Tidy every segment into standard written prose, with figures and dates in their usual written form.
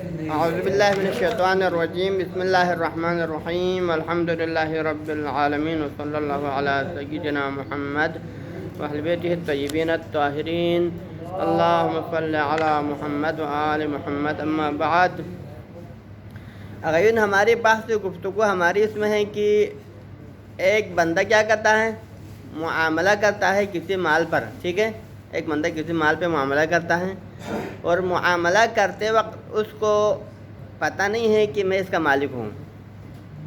اعوذ باللہ من الشیطان الرجیم، بسم اللہ الرحمن الرحیم، الحمد للہ رب العالمین، وصلی اللہ علی سیدنا محمد واہل بیتہ الطیبین الطاہرین، اللہم صلی علی محمد وآل محمد، اما بعد۔ اغیون ہماری بحث گفتگو ہماری اس میں ہے کہ ایک بندہ کیا کرتا ہے، معاملہ کرتا ہے کسی مال پر، ٹھیک ہے، ایک بندہ کسی مال پہ معاملہ کرتا ہے اور معاملہ کرتے وقت اس کو پتہ نہیں ہے کہ میں اس کا مالک ہوں،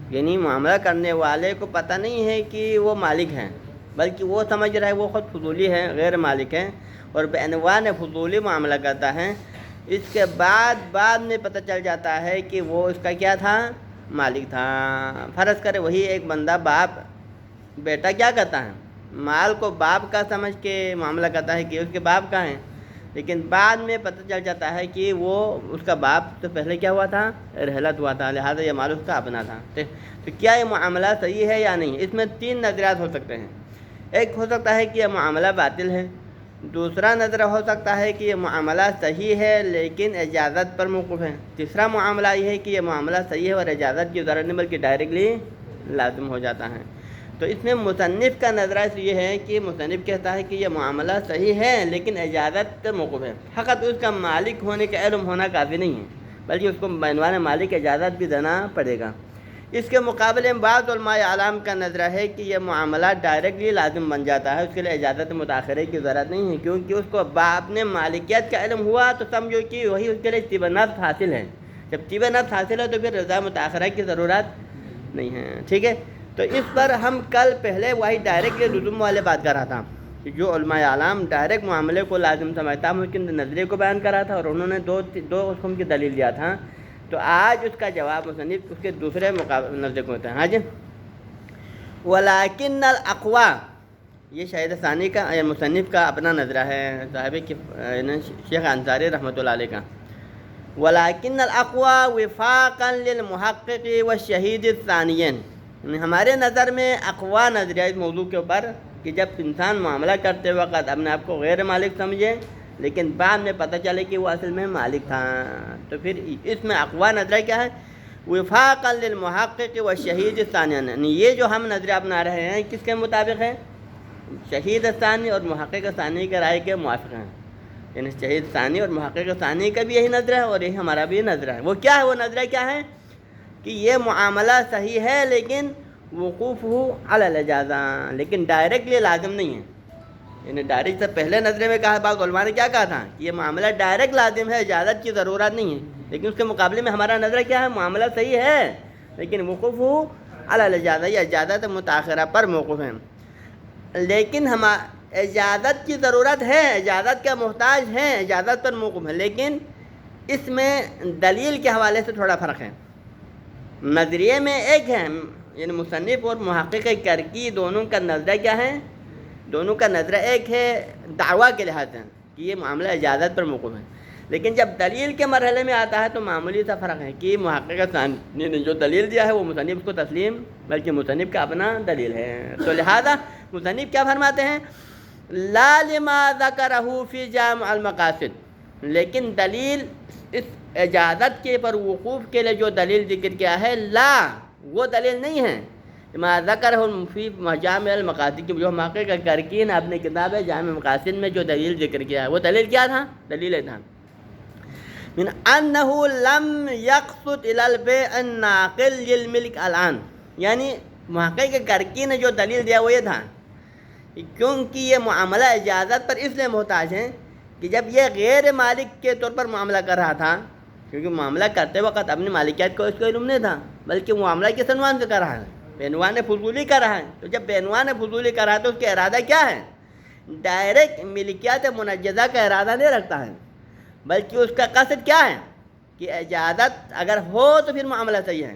یعنی معاملہ کرنے والے کو پتہ نہیں ہے کہ وہ مالک ہیں، بلکہ وہ سمجھ رہا ہے وہ خود فضولی ہے، غیر مالک ہیں، اور بعنوان فضولی معاملہ کرتا ہے۔ اس کے بعد میں پتہ چل جاتا ہے کہ وہ اس کا کیا تھا، مالک تھا۔ فرض کرے وہی ایک بندہ بیٹا کیا کرتا ہے، مال کو باپ کا سمجھ کے معاملہ کرتا ہے کہ اس کے باپ کا ہے، لیکن بعد میں پتہ چل جاتا ہے کہ وہ اس کا باپ تو پہلے کیا ہوا تھا، رحلت ہوا تھا، لہٰذا یہ مال اس کا اپنا تھا۔ تو کیا یہ معاملہ صحیح ہے یا نہیں؟ اس میں تین نظریات ہو سکتے ہیں۔ ایک ہو سکتا ہے کہ یہ معاملہ باطل ہے، دوسرا نظر ہو سکتا ہے کہ یہ معاملہ صحیح ہے لیکن اجازت پر موقوف ہے، تیسرا معاملہ یہ ہے کہ یہ معاملہ صحیح ہے اور اجازت کی ضرورت نہیں بلکہ ڈائریکٹلی لازم ہو جاتا ہے۔ تو اس میں مصنف کا نظریہ یہ ہے کہ مصنف کہتا ہے کہ یہ معاملہ صحیح ہے لیکن اجازت پر موقوف ہے، فقط اس کا مالک ہونے کا علم ہونا کافی نہیں ہے بلکہ اس کو بعنوان مالک اجازت بھی دینا پڑے گا۔ اس کے مقابلے میں بعض علماء اعلام کا نظریہ ہے کہ یہ معاملہ ڈائریکٹلی لازم بن جاتا ہے، اس کے لیے اجازت متاخرہ کی ضرورت نہیں ہے، کیونکہ اس کو اپنے مالکیت کا علم ہوا تو سمجھو کہ وہی اس کے لیے طیب نفس حاصل ہے، جب طیب نفس حاصل ہے تو پھر رضا متاخرہ کی ضرورت نہیں ہے، ٹھیک ہے۔ تو اس پر ہم کل پہلے وہی ڈائریکٹ لزوم والے بات کر رہا تھا کہ جو علماء اعلام ڈائریکٹ معاملے کو لازم سمجھتا ہم اس کے نظریے کو بیان کر رہا تھا اور انہوں نے دو قسم کی دلیل دیا تھا۔ تو آج اس کا جواب مصنف اس کے دوسرے نظریے کو ہوتا ہے۔ آج ولیکن الاقوی، یہ شہید ثانی کا مصنف کا اپنا نظریہ ہے، صاحب کی شیخ انصاری رحمۃ اللہ علیہ کا۔ ولیکن الاقوی وفاقا للمحقق والشہید الثانیین، ہمارے نظر میں اقوا نظریہ اس موضوع کے اوپر کہ جب انسان معاملہ کرتے وقت اپنے آپ کو غیر مالک سمجھے لیکن بعد میں پتہ چلے کہ وہ اصل میں مالک تھا، تو پھر اس میں اقوا نظریہ کیا ہے، وفاقا للمحقق والشہید الثانیین، یعنی یہ جو ہم نظریہ اپنا رہے ہیں کس کے مطابق ہے، شہید ثانی اور محقق ثانی کے رائے کے موافق ہیں، یعنی شہید ثانی اور محقق ثانی کا بھی یہی نظریہ ہے اور یہی ہمارا بھی نظریہ ہے۔ وہ کیا ہے، وہ نظریہ کیا ہے کہ یہ معاملہ صحیح ہے لیکن وقوف ہو علی الاجازہ، لیکن ڈائریکٹلی لازم نہیں ہے، یعنی ڈائریکٹ سے پہلے نظرے میں کہا، بعض علماء نے کیا کہا تھا کہ یہ معاملہ ڈائریکٹ لازم ہے، اجازت کی ضرورت نہیں ہے، لیکن اس کے مقابلے میں ہمارا نظریہ کیا ہے، معاملہ صحیح ہے لیکن وقوف ہو علی الاجازہ، یہ اجازت متاخرہ پر موقوف ہے، لیکن ہم اجازت کی ضرورت ہے، اجازت کا محتاج ہے، اجازت پر موقوف ہے، لیکن اس میں دلیل کے حوالے سے تھوڑا فرق ہے۔ نظریے میں ایک ہے، یعنی مصنف اور محقق کرکی دونوں کا نظریہ کیا ہے، دونوں کا نظریہ ایک ہے دعویٰ کے لحاظ سے کہ یہ معاملہ اجازت پر موقوف ہے، لیکن جب دلیل کے مرحلے میں آتا ہے تو معمولی سا فرق ہے کہ محقق ثانی نے جو دلیل دیا ہے وہ مصنف کو تسلیم بلکہ مصنف کا اپنا دلیل ہے، تو لہذا مصنف کیا فرماتے ہیں، لا لما ذکرہ فی جامع المقاصد، لیکن دلیل اس اجازت کے پر وقوف کے لیے جو دلیل ذکر کیا ہے، لا وہ دلیل نہیں ہے ما ذکرہ فی جامع المقاصد، کی جو محقق کرکی نے اپنی کتاب ہے جامع مقاصد میں جو دلیل ذکر کیا ہے، وہ دلیل کیا تھا، دلیل تھا من انہ لم یقصد الی البیع الناقل للملک الان، یعنی محقق کرکی نے جو دلیل دیا وہ یہ تھا کیونکہ یہ معاملہ اجازت پر اس لیے محتاج ہے کہ جب یہ غیر مالک کے طور پر معاملہ کر رہا تھا، کیونکہ معاملہ کرتے وقت اپنی مالکیت کو اس کو علم نہیں تھا بلکہ معاملہ کس عنوان سے کر رہا ہے، بعنوان فضولی کر رہا ہے، تو جب بعنوان فضولی کر رہا ہے تو اس کا ارادہ کیا ہے، ڈائریکٹ ملکیت منجزہ کا ارادہ نہیں رکھتا ہے بلکہ اس کا قصد کیا ہے کہ اجازت اگر ہو تو پھر معاملہ صحیح ہے،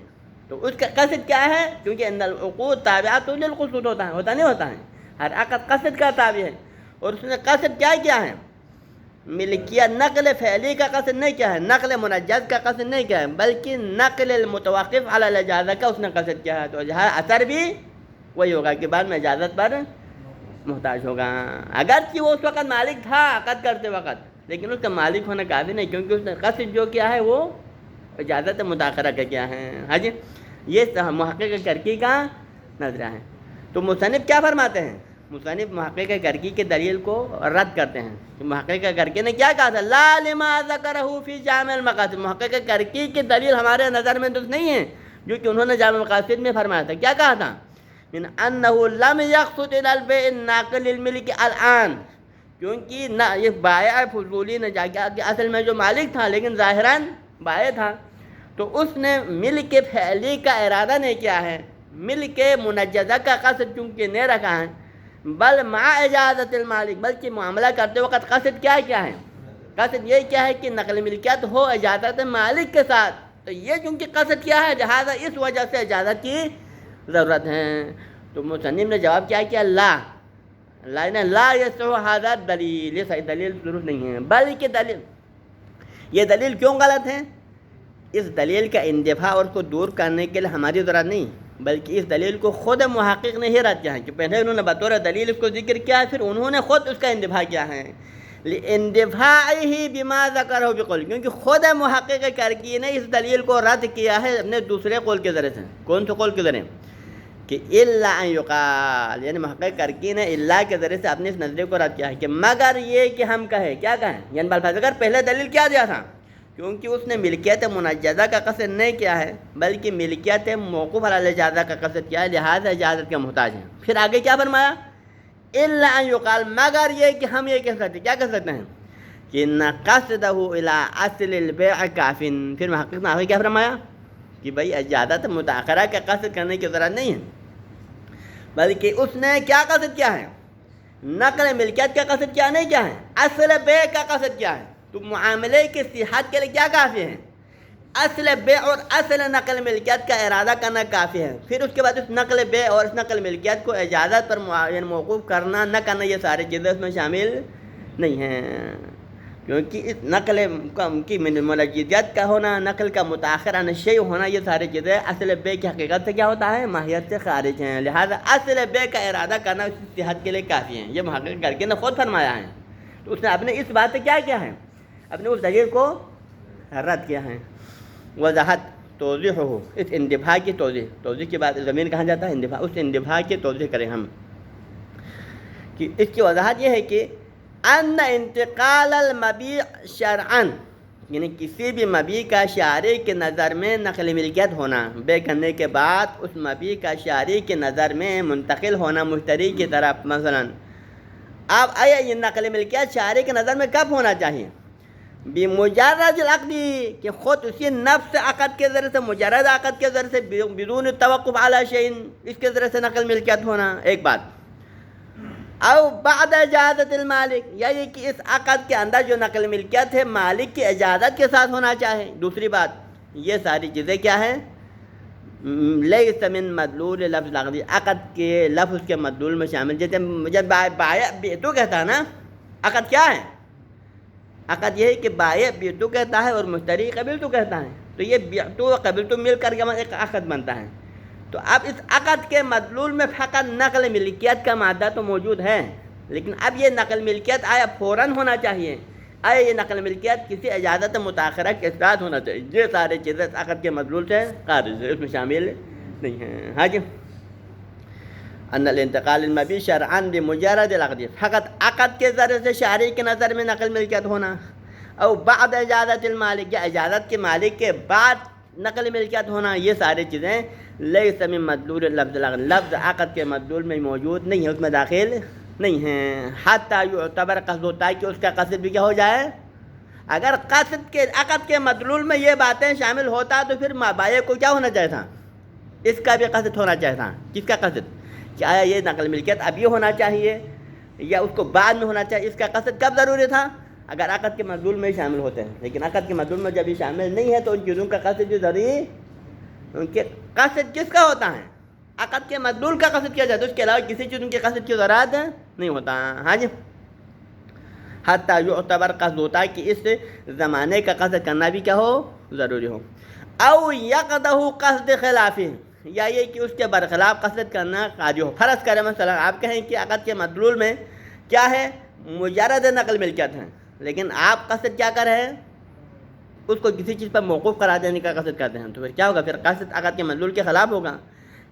تو اس کا قصد کیا ہے، کیونکہ ان العقود تابعات للقصود ہوتا نہیں ہوتا ہے، ہر عقد قصد کا تابع ہے، اور اس نے قصد کیا ہے، ملکیت نقل فعلی کا قصد نہیں کیا ہے، نقل منجز کا قصد نہیں کیا ہے بلکہ نقل المتوقف علی الاجازہ کا اس نے قصد کیا ہے، تو اثر بھی وہی ہوگا کہ بعد میں اجازت پر محتاج ہوگا، اگرچہ وہ اس وقت مالک تھا عقد کرتے وقت لیکن اس کا مالک ہونا کافی نہیں، کیونکہ اس نے قصد جو کیا ہے وہ اجازت متاخرہ کا کیا ہے؟ ہاں جی، یہ محقق کرکی کا نظریہ ہے۔ تو مصنف کیا فرماتے ہیں؟ مصنف محقق کرکی کے دلیل کو رد کرتے ہیں کہ محقق کرکی نے کیا کہا تھا؟ لا لما ذکرہ فی جامع المقاصد، محقق کرکی کی دلیل ہمارے نظر میں درست نہیں ہے جو کہ انہوں نے جامع المقاصد میں فرمایا تھا۔ کیا کہا تھا؟ من انہ لم یقصد الی البیع الناقل للملک الان، کیونکہ نہ یہ بائع فضولی نے جا کے اصل میں جو مالک تھا لیکن ظاہراً بائع تھا، تو اس نے ملک فعلی کا ارادہ نہیں کیا ہے، ملک منجزہ کا قصد چونکہ نہیں رکھا ہے، بل مع اجازت المالک، بلکہ معاملہ کرتے وقت قصد کیا ہے؟ قصد یہ کیا ہے کہ نقل ملکیت ہو اجازت مالک کے ساتھ، تو یہ چونکہ قصد کیا ہے لہٰذا اس وجہ سے اجازت کی ضرورت ہے۔ تو مصنف نے جواب کیا کیا؟ لا یصح ھذا دلیل، یہ صحیح دلیل ضرورت نہیں ہے، بلکہ دلیل، یہ دلیل کیوں غلط ہے؟ اس دلیل کا اندفاع اور اس کو دور کرنے کے لیے ہماری ضرورت نہیں، بلکہ اس دلیل کو خود محقق نے ہی رد کیا ہے کہ پہلے انہوں نے بطور دلیل اس کو ذکر کیا، پھر انہوں نے خود اس کا اندفاع کیا ہے، لِاِنْدِفَاعِهِ بِمَا ذَكَرَهُ بِقَوْلِهِ، کیونکہ خود محقق کرکی نے اس دلیل کو رد کیا ہے اپنے دوسرے قول کے ذریعے سے۔ کون سے قول کے ذریعے؟ کہ الا ان یقال، یعنی محقق کرکی نے الا کے ذریعے سے اپنے اس نظریے کو رد کیا ہے کہ مگر یہ کہ ہم کہیں، کیا کہیں؟ یعنی بالفاظ اگر پہلے دلیل کیا دیا تھا، کیونکہ اس نے ملکیت منجزہ کا قصد نہیں کیا ہے بلکہ ملکیت موقوف علی الاجازہ کا قصد کیا ہے، لہذا اجازت کے محتاج ہیں۔ پھر آگے کیا فرمایا؟ الا ان یقال، مگر یہ کہ ہم یہ کہہ سکتے، کیا کہہ سکتے ہیں؟ کہ نہ قصدہ الی اصل البیع کافٍ، پھر محقق نے آگے کیا فرمایا؟ کہ بھائی اجازت متاخرہ کا قصد کرنے کی ضرورت نہیں ہے، بلکہ اس نے کیا قصد کیا ہے؟ نقل ملکیت کا قصد کیا نہیں کیا ہے؟ اصل بیع کا قصد کیا ہے؟ تو معاملے کی صحت کے لیے کیا کافی ہے؟ اصل بیع اور اصل نقل ملکیت کا ارادہ کرنا کافی ہے۔ پھر اس کے بعد اس نقل بیع اور اس نقل ملکیت کو اجازت پر معین موقوف کرنا نہ کرنا، یہ سارے چیزیں اس میں شامل نہیں ہیں، کیونکہ اس نقل کی منجزیت کا ہونا، نقل کا متاخر عن الشیء ہونا، یہ ساری چیزیں اصل بیع کی حقیقت سے کیا ہوتا ہے؟ ماہیت سے خارج ہیں، لہذا اصل بیع کا ارادہ کرنا اس کی صحت کے لیے کافی ہے، یہ محقق کر کے نے خود فرمایا ہے۔ تو اس نے اپنے اس بات سے کیا ہے؟ اپنے اس دلیل کو رد کیا ہے۔ وضاحت توضیح ہو، اس اندفاع کی توضیح کے بعد زمین کہا جاتا ہے اندفاع، اس اندفاع کی توضیح کریں ہم کہ اس کی وضاحت یہ ہے کہ ان انتقال المبیع شرعاً، یعنی کسی بھی مبیع کا شارع کے نظر میں نقل ملکیت ہونا، بے کرنے کے بعد اس مبیع کا شارع کے نظر میں منتقل ہونا مشتری کی طرف، مثلا اب آیا یہ نقل ملکیت شارع کے نظر میں کب ہونا چاہیے؟ بمجرد العقد، کہ خود اسی نفس عقد کے ذریعے سے، مجرد عقد کے ذریعے سے، بدون توقف علی شیء، اس کے ذریعے سے نقل ملکیت ہونا، ایک بات۔ او بعد اجازت المالک، یا یہ کہ اس عقد کے اندر جو نقل ملکیت ہے مالک کی اجازت کے ساتھ ہونا چاہے، دوسری بات۔ یہ ساری چیزیں کیا ہیں؟ لیس من مدلول لفظ العقد، عقد کے لفظ کے مدلول میں شامل، جیسے جب بائع بیعتو کہتا ہے نا، عقد کیا ہے؟ عقد یہ ہے کہ بائع بیعتو کہتا ہے اور مشتری قبلتو کہتا ہے، تو یہ بیعتو و قبلتو مل کر کے ایک عقد بنتا ہے۔ تو اب اس عقد کے مدلول میں فقط نقل ملکیت کا مادہ تو موجود ہے، لیکن اب یہ نقل ملکیت آیا فوراً ہونا چاہیے، آیا یہ نقل ملکیت کسی اجازت متاخرہ کے ساتھ ہونا چاہیے، یہ سارے چیزیں اس عقد کے مدلول سے خارج ہے، اس میں شامل نہیں ہیں۔ ہاں جی، ان الانتقال المبیع شرعاً بمجرد العقد، فقط عقد کے ذریعے سے شارع کے نظر میں نقل ملکیت ہونا، او بعد اجازت المالک، یا اجازت کے مالک کے بعد نقل ملکیت ہونا، یہ ساری چیزیں لیس من مدلول لفظ العقد، لفظ عقد کے مدلول میں موجود نہیں ہے، اس میں داخل نہیں ہیں۔ حتی یعتبر قصد، تاکہ اس کا قصد بھی کیا ہو جائے؟ اگر قصد کے عقد کے مدلول میں یہ باتیں شامل ہوتا تو پھر بائع کو کیا ہونا چاہیے تھا؟ اس کا بھی قصد ہونا چاہیے تھا۔ کس کا قصد؟ کہ آیا یہ نقل ملکیت اب یہ ہونا چاہیے یا اس کو بعد میں ہونا چاہیے، اس کا قصد کب ضروری تھا؟ اگر عقد کے مدلول میں ہی شامل ہوتے ہیں، لیکن عقد کے مدلول میں جب یہ شامل نہیں ہے تو ان چیزوں کا قصد جو ضروری، ان کے قصد کس کا ہوتا ہے؟ عقد کے مدلول کا قصد کیا جاتا ہے، اس کے علاوہ کسی چیز ان کے قصد کی ضرورت نہیں ہوتا۔ ہاں جی، حتی یعتبر قصد، ہوتا ہے کہ اس زمانے کا قصد کرنا بھی کیا ہو؟ ضروری ہو۔ او یقدہ قصد خلافہ، یا یہ کہ اس کے برخلاف قصد کرنا قاضی ہو۔ فرض کریں مثلا آپ کہیں کہ عقد کے مدلول میں کیا ہے؟ مجرد نقل ملکیت ہے، لیکن آپ قصد کیا کر رہے ہیں؟ اس کو کسی چیز پر موقوف قرار دینے کا قصد کرتے ہیں، تو پھر کیا ہوگا؟ پھر قصد عقد کے مدلول کے خلاف ہوگا۔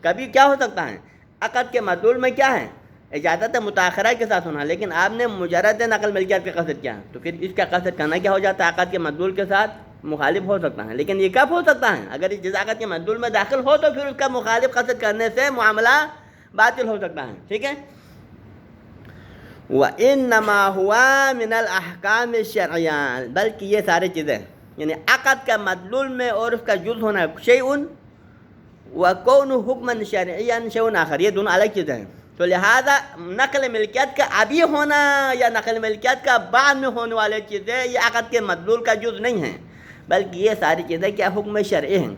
کبھی کیا ہو سکتا ہے، عقد کے مدلول میں کیا ہے؟ اجازت متاخرہ کے ساتھ ہونا، لیکن آپ نے مجرد نقل ملکیت کا قصد کیا، تو پھر اس کا قصد کرنا کیا ہو جاتا ہے؟ عقد کے مدلول کے ساتھ مخالف ہو سکتا ہے۔ لیکن یہ کب ہو سکتا ہے؟ اگر اس عقد کے مدلول میں داخل ہو تو پھر اس کا مخالف قصد کرنے سے معاملہ باطل ہو سکتا ہے، ٹھیک ہے۔ وَإِنَّمَا هُوَ مِنَ الْأَحْكَامِ الشَّرْعِيَّةِ، بلکہ یہ سارے چیزیں یعنی عقد کا مدلول میں اور اس کا جز ہونا شیء وَكَوْنُ حُكْمًا شَرْعِيًّا شیء آخر، یہ دونوں الگ چیزیں ہیں۔ تو لہذا نقل ملکیت کا ابھی ہونا یا نقل ملکیت کا بعد میں ہونے والے چیزیں یہ عقد کے مدلول کا جز نہیں ہیں، بلکہ یہ ساری چیزیں کیا حکم شرعی ہیں۔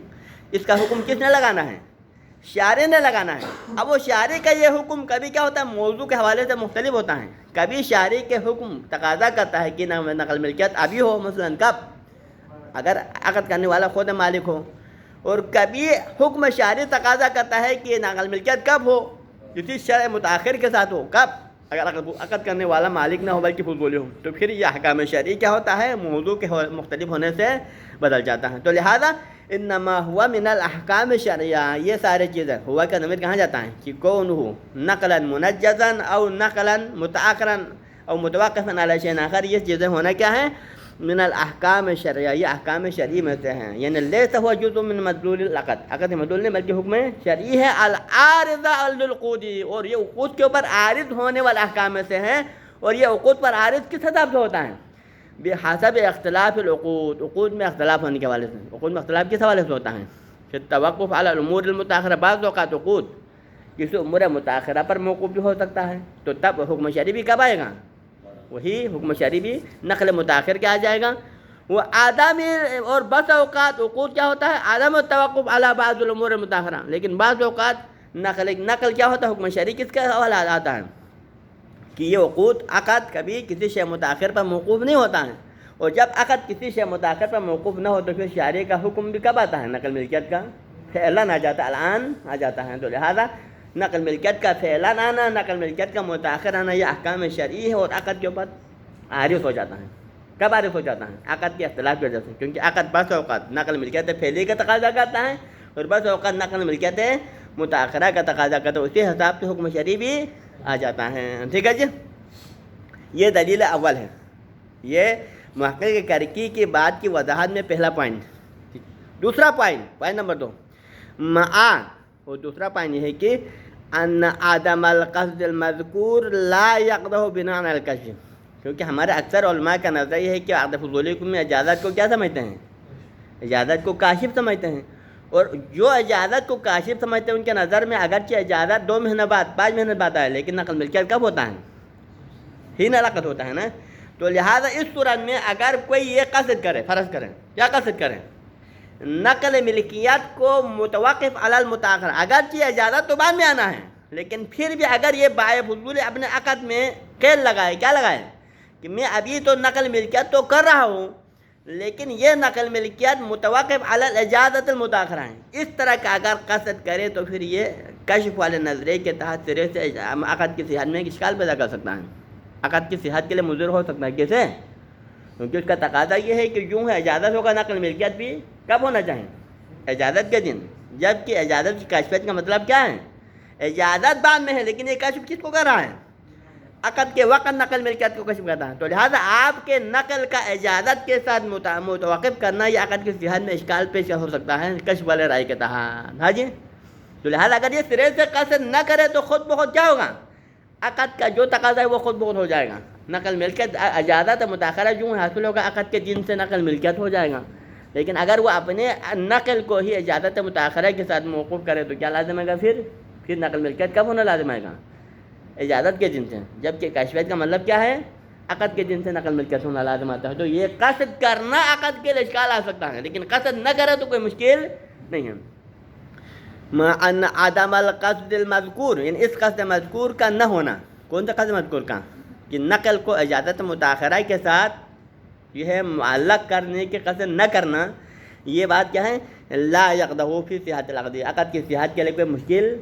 اس کا حکم کس نے لگانا ہے؟ شارع نے لگانا ہے۔ اب وہ شارع کا یہ حکم کبھی کیا ہوتا ہے؟ موضوع کے حوالے سے مختلف ہوتا ہے۔ کبھی شارع کے حکم تقاضا کرتا ہے کہ نقل ملکیت ابھی ہو، مثلا کب؟ اگر عقد کرنے والا خود مالک ہو، اور کبھی حکم شارع تقاضا کرتا ہے کہ نقل ملکیت کب ہو؟ کسی شرع متاخر کے ساتھ ہو، کب؟ اگر عقد کرنے والا مالک نہ ہو بلکہ فضولی ہو، تو پھر یہ احکام شرعی کیا ہوتا ہے؟ موضوع کے مختلف ہونے سے بدل جاتا ہے۔ تو لہذا انما ہوا من الاحکام الشرعیہ، یہ سارے چیزیں ہوا کا ضمیر کہاں جاتا ہے؟ کہ کونہ نقلا منجزا او نقلا متاخرا او متوقفا علی شیء آخر، یہ چیزیں ہونا کیا ہے؟ من الاحکام الشرعیہ، یہ احکام شرعی میں سے ہیں، یعنی لیس ہوا جزء من مدلول العقد، عقد مدلول نہیں بلکہ حکم شرعی ہے، العارضہ للعقود، اور یہ عقود کے اوپر عارض ہونے والے احکام میں سے ہیں۔ اور یہ عقود پر عارض کس حساب سے ہوتا ہے؟ بحسب اختلاف العقود، عقود میں اختلاف ہونے کے حوالے سے۔ عقود میں اختلاف کس حوالے سے ہوتا ہے؟ کہ توقف علی الامور المتاخرہ، بعض اوقات عقود کسی امور متاخرہ پر موقوف بھی ہو سکتا ہے، تو تب حکم شرعی بھی کب آئے گا؟ وہی حکم شرعی بھی نقل متاخر کے آ جائے گا۔ وہ آدم، اور بعض اوقات عقود کیا ہوتا ہے؟ عدم التوقف علی بعض الامور المتاخرہ، لیکن بعض اوقات نقل کیا ہوتا ہے؟ حکم شرعی کس کا حوالہ آتا ہے؟ کہ یہ عقود عقد کبھی کسی شے متاخر پر موقوف نہیں ہوتا ہے، اور جب عقد کسی شے متاخر پر موقوف نہ ہو تو پھر شارع کا حکم بھی کب آتا ہے؟ نقل ملکیت کا فعلاً آ جاتا ہے، الان آ جاتا ہے۔ تو لہذا نقل ملکیت کا فعلاً آنا، نقل ملکیت کا متاخر آنا، یہ احکام شرعی ہے، اور عقد کے اوپر عارض ہو جاتا ہے۔ کب عارض ہو جاتا ہے؟ عقد کے اختلاف کی وجہ سے، کیونکہ عقد بعض اوقات نقل ملکیت فعلی کا تقاضا کرتا ہے، اور بعض اوقات نقل ملکیت متاخرہ کا تقاضا کرتا ہے، اسی حساب سے حکم شرعی بھی آ جاتا ہے، ٹھیک ہے جی۔ یہ دلیل اول ہے، یہ محقق کرکی کی بات کی وضاحت میں پہلا پوائنٹ۔ دوسرا پوائنٹ نمبر 2، اور دوسرا پوائنٹ یہ ہے کہ ان عدم القصد المذکور لا یقدح بناء علی الکشف، کیونکہ ہمارے اکثر علماء کا نظر یہ ہے کہ عقد فضولی میں اجازت کو کیا سمجھتے ہیں؟ اجازت کو کاشف سمجھتے ہیں، اور جو اجازت کو کاشف سمجھتے ہیں ان کے نظر میں اگرچہ اجازت 2 مہینے بعد 5 مہینے بعد آئے، لیکن نقل ملکیت کب ہوتا ہے؟ ہی عقد ہوتا ہے نا۔ تو لہذا اس صورت میں اگر کوئی یہ قصد کرے، فرض کریں کیا قصد کریں؟ نقل ملکیت کو متوقف علی المتاخر، اگرچہ اجازت تو بعد میں آنا ہے، لیکن پھر بھی اگر یہ بائع فضول اپنے عقد میں قید لگائے، کیا لگائے؟ کہ میں ابھی تو نقل ملکیت تو کر رہا ہوں، لیکن یہ نقل ملکیت متوقف علی الاجازت المتاخرہ ہے، اس طرح کا اگر قصد کرے تو پھر یہ کشف والے نظریے کے تحت سرے سے عقد کی صحت میں اشکال پیدا کر سکتا ہے، عقد کی صحت کے لیے مضر ہو سکتا ہے۔ کیسے؟ کیونکہ اس کا تقاضا یہ ہے کہ یوں ہے اجازت ہوگا، نقل ملکیت بھی کب ہونا چاہیے؟ اجازت کے دن، جبکہ اجازت کی کشفیت کا مطلب کیا ہے؟ اجازت بعد میں ہے، لیکن یہ کشف کس کو کر رہا ہے؟ عقد کے وقت نقل ملکیت کو کشف کرتا ہے۔ تو لہٰذا آپ کے نقل کا اجازت کے ساتھ متوقف کرنا یہ عقد کی صحت میں اشکال پیش ہو سکتا ہے کشف والے رائے کے تحت، ہاں جی۔ تو لہٰذا اگر یہ سرے سے قصد نہ کرے تو خود بخود کیا ہوگا؟ عقد کا جو تقاضا ہے وہ خود بخود ہو جائے گا، نقل ملکیت اجازت متاخرہ جو حاصل ہوگا عقد کے دن سے نقل ملکیت ہو جائے گا۔ لیکن اگر وہ اپنے نقل کو ہی اجازت متاخرہ کے ساتھ موقوف کرے تو کیا لازم ہے گا؟ پھر نقل ملکیت کب ہونا لازم آئے گا؟ اجازت کے دن سے، جبکہ کشفیت کا مطلب کیا ہے؟ عقد کے دن سے نقل ملکیت ہونا لازم آتا ہے۔ تو یہ قصد کرنا عقد کے لیے اشکال آ سکتا ہے، لیکن قصد نہ کرے تو کوئی مشکل نہیں ہے۔ ان عدم القصد المذکور، یعنی اس قصد مذکور کا نہ ہونا، کون سا قصد مذکور کا؟ کہ نقل کو اجازت متاخرہ کے ساتھ یہ ہے معلق کرنے کے قصد نہ کرنا، یہ بات کیا ہے؟ لا یقدح فی صحت العقد، عقد کی صحت کے لیے کوئی مشکل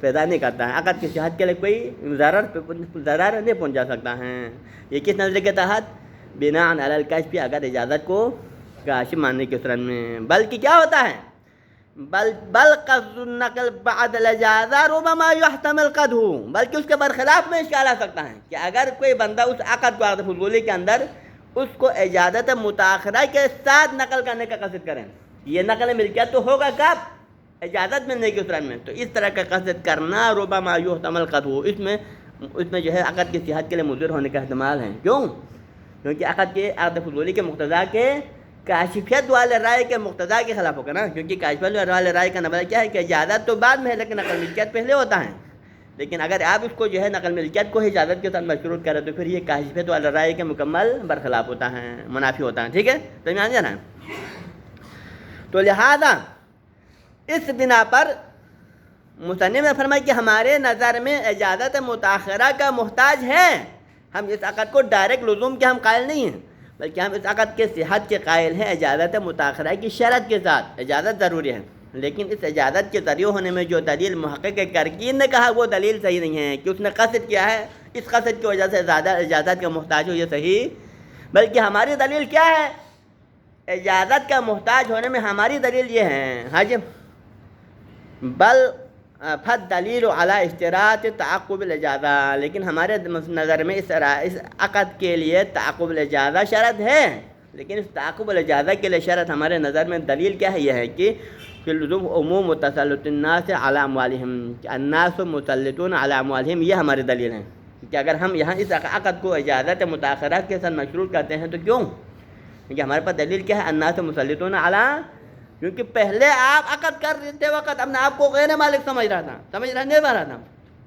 پیدا نہیں کرتا ہے، عقد کی صحت کے لیے کوئی ضرر نہیں پہنچا سکتا ہے۔ یہ کس نظریے کے تحت؟ بناء علی الکشف، اگر اجازت کو کاشف ماننے کے صورت میں، بلکہ کیا ہوتا ہے، بل قصد النقل بعد الاجازہ ربما يحتمل قدح، بلکہ اس کے برخلاف میں اشکال آ سکتا ہے کہ اگر کوئی بندہ اس عقد کو، عقد فضولی کے اندر اس کو اجازت متاخرہ کے ساتھ نقل کرنے کا قصد کریں، یہ نقل ملکیت تو ہوگا کب، اجازت ملنے کے صورت میں، تو اس طرح کا قصد کرنا ربما يحتمل قدح، اس میں جو ہے عقد کی صحت کے لیے مضر ہونے کا احتمال ہے۔ کیوں؟ کیونکہ عقد فضولی کے مقتضا کے کاشفیت والے رائے کے مقتضا کے خلاف ہوگا نا، کیونکہ کاشفیت والے رائے کا نظریہ کیا ہے کہ اجازت تو بعد میں ہے لیکن نقل ملکیت پہلے ہوتا ہے، لیکن اگر آپ اس کو جو ہے نقل ملکیت کو اجازت کے ساتھ مشروط کریں تو پھر یہ کاشفیت والے رائے کے مکمل برخلاف ہوتا ہے، منافی ہوتا ہے، ٹھیک ہے، سمجھ جانا ہے۔ تو لہذا اس بنا پر مصنف نے فرمایا کہ ہمارے نظر میں اجازت متاخرہ کا محتاج ہے، ہم اس عقد کو ڈائریکٹ لزوم کے ہم قائل نہیں ہیں، بلکہ ہم اس عقد کے صحت کے قائل ہیں اجازت متاخرہ کی شرط کے ساتھ، اجازت ضروری ہے، لیکن اس اجازت کے ذریعہ ہونے میں جو دلیل محقق کرکین نے کہا وہ دلیل صحیح نہیں ہے کہ اس نے قصد کیا ہے اس قصد کی وجہ سے زیادہ اجازت کا محتاج ہو، یہ صحیح، بلکہ ہماری دلیل کیا ہے، اجازت کا محتاج ہونے میں ہماری دلیل یہ ہے، ہاں جی، بل فالدلیل علی اشتراط تعقب الاجازہ، لیکن ہمارے نظر میں اس عقد کے لیے تعقب الاجازہ شرط ہے، لیکن اس تعقب الاجازہ کے لیے شرط ہمارے نظر میں دلیل کیا ہے، یہ ہے کہ لزوم عموم تسلط الناس علی اموالہم، کہ الناس مسلطون علی اموالہم، یہ ہماری دلیل ہے کہ اگر ہم یہاں اس عقد کو اجازت متاخرہ کے ساتھ مشروط کرتے ہیں تو کیوں، کیونکہ ہمارے پاس دلیل کیا ہے، الناس مسلطون علی، کیونکہ پہلے آپ عقد کر رہتے وقت اپنے آپ کو غیر مالک سمجھ رہا تھا،